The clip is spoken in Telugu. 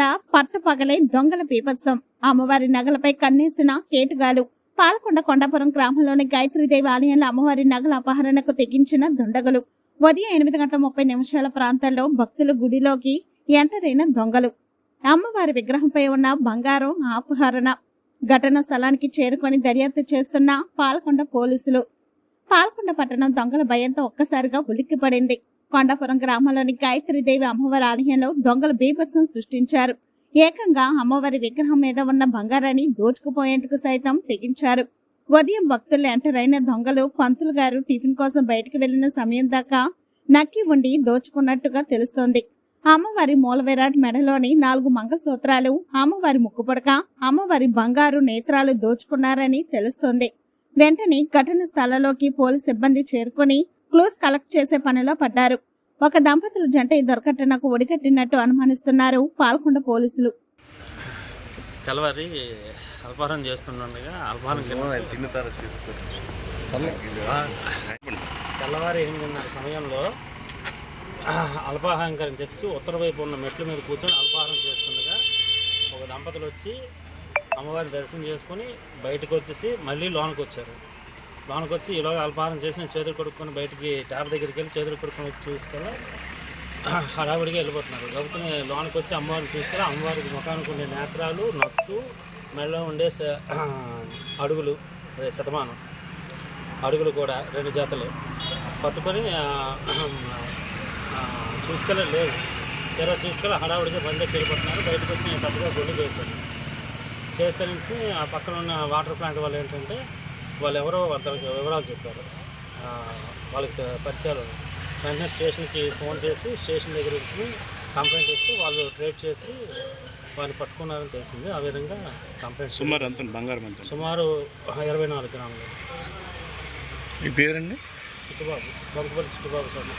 పాల్కొండ పట్టపగలే దొంగల బీభత్సం. అమ్మవారి నగలపై కన్నేసిన కేటుగాలు. పాల్కొండ కొండాపురం గ్రామంలోని గాయత్రీదేవి ఆలయంలో అమ్మవారి నగల అపహరణకు తెగించిన దుండగులు. ఉదయం 8:30 ప్రాంతాల్లో భక్తులు గుడిలోకి ఎంటర్ అయిన దొంగలు. అమ్మవారి విగ్రహంపై ఉన్న బంగారం అపహరణ. ఘటన స్థలానికి చేరుకొని దర్యాప్తు చేస్తున్న పాల్కొండ పోలీసులు. పాల్కొండ పట్టణం దొంగల భయంతో ఒక్కసారిగా ఉలిక్కిపడింది. కొండాపురం గ్రామంలోని గాయత్రీదేవి అమ్మవారి ఆలయంలో దొంగలు బీభత్సం సృష్టించారు. ఏకంగా అమ్మవారి విగ్రహం మీద ఉన్న బంగారాన్ని దోచుకుపోయేందుకు సైతం తెగించారు. ఉదయం భక్తులు ఎంటర్ అయిన దొంగలు పంతులు గారు టిఫిన్ కోసం బయటకు వెళ్లిన సమయం దాకా నక్కి ఉండి దోచుకున్నట్టుగా తెలుస్తోంది. అమ్మవారి మూలవిరాట్ మెడలోని 4 మంగళసూత్రాలు, అమ్మవారి ముక్కుపుడక, అమ్మవారి బంగారు నేత్రాలు దోచుకున్నారని తెలుస్తోంది. వెంటనే ఘటన స్థలంలోకి పోలీస్ సిబ్బంది చేరుకుని క్లూస్ కలెక్ట్ చేసే పనిలో పడ్డారు. ఒక దంపతుల జంట ఈ దుర్ఘటనకు ఒడిగట్టినట్టు అనుమానిస్తున్నారు పాల్కొండ పోలీసులు. తెల్లవారి అల్పాహారం చేస్తుండగా తెల్లవారి 8:30 సమయంలో అల్పాహారం అని చెప్పి ఉత్తర వైపు ఉన్న మెట్ల మీద కూర్చొని అల్పాహారం చేస్తుండగా ఒక దంపతులు వచ్చి అమ్మవారి దర్శనం చేసుకొని బయటకు వచ్చేసి మళ్ళీ లోనికి వచ్చారు. లోనికి వచ్చి ఈలోగా అల్పాహారం చేసి చేతులు కొడుక్కొని బయటికి ట్యాప్ దగ్గరికి వెళ్ళి చేతులు కొడుక్కొని చూసుకెళ్ళి హడావుడిగా వెళ్ళిపోతున్నారు. కాబట్టి లోనికి వచ్చి అమ్మవారిని చూసుకెళ్ళి అమ్మవారికి ముఖానికి ఉండే నేత్రాలు, నొత్తు, మెడలో ఉండే అడుగులు, శతమానం అడుగులు కూడా 2 జతలు పట్టుకొని చూసుకెళ్ళలేదు. తెర చూసుకెళ్ళి హడావుడిగా బందెక్కి వెళ్ళిపోతున్నారు. బయటకు వచ్చి నేను పెద్దగా గొడ్డు చేసరికి ఆ పక్కన ఉన్న వాటర్ ప్లాంట్ వాళ్ళు ఏంటంటే వాళ్ళు ఎవరో వాళ్ళకి వివరాలు చెప్పారు. వాళ్ళకి పరిచయాలు. వెంటనే స్టేషన్కి ఫోన్ చేసి స్టేషన్ దగ్గర వచ్చి కంప్లైంట్ ఇస్తే వాళ్ళు ట్రేట్ చేసి వారిని పట్టుకున్నారని తెలిసింది. ఆ విధంగా కంప్లైంట్ సుమారు అంత బంగారం అంత సుమారు 24 గ్రాములు. మీ పేరండి? చిట్టుబాబు, బంకుపల్లి చిట్టుబాబు సార్.